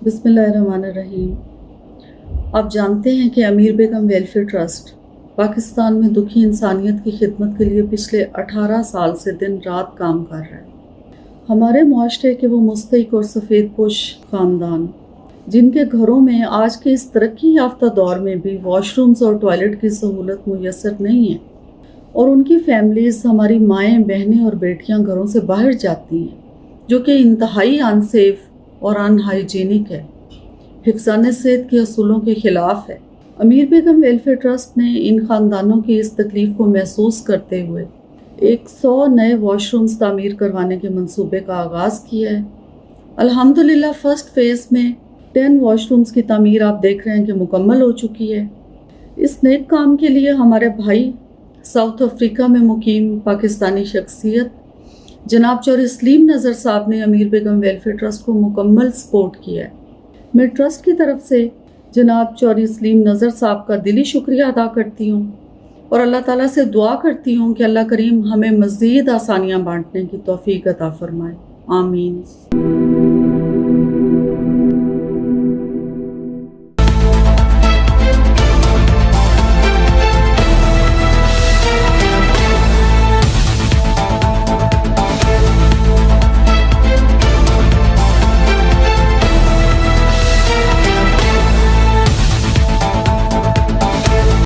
बिस्मिल्लाहिर्रहमानिर्रहीम। आप जानते हैं कि अमीर बेगम वेलफेयर ट्रस्ट पाकिस्तान में दुखी इंसानियत की खिदमत के लिए पिछले 18 साल से दिन रात काम कर रहा है। हमारे मुआशरे के वो मुस्तहिक और सफ़ेद पोश ख़ानदान जिनके घरों में आज के इस तरक्की याफ्ता दौर में भी वॉशरूम्स और टॉयलेट की सहूलत मुयसर नहीं है, और उनकी फैमिलीज़, हमारी माएँ, बहनें और बेटियाँ घरों से बाहर जाती हैं, जो कि इंतहाई अनसेफ और अनहाइजीनिक है, हिफ्ज़ान सेहत के असूलों के ख़िलाफ़ है। अमीर बेगम वेलफेयर ट्रस्ट ने इन ख़ानदानों की इस तकलीफ़ को महसूस करते हुए 100 नए वॉशरूम्स तामीर करवाने के मंसूबे का आगाज़ किया है। अल्हम्दुलिल्लाह फ़र्स्ट फ़ेज़ में 10 वॉशरूम्स की तामीर आप देख रहे हैं कि मुकम्मल हो चुकी है। इस नेक काम के लिए हमारे भाई साउथ अफ्रीका में मुकीम पाकिस्तानी शख्सियत जनाब चौधरी सलीम नज़र साहब ने अमीर बेगम वेलफेयर ट्रस्ट को मुकम्मल सपोर्ट किया है। मैं ट्रस्ट की तरफ से जनाब चौधरी सलीम नज़र साहब का दिली शुक्रिया अदा करती हूँ और अल्लाह ताला से दुआ करती हूँ कि अल्लाह करीम हमें मज़ीद आसानियाँ बांटने की तौफीक अता फरमाए। आमीन।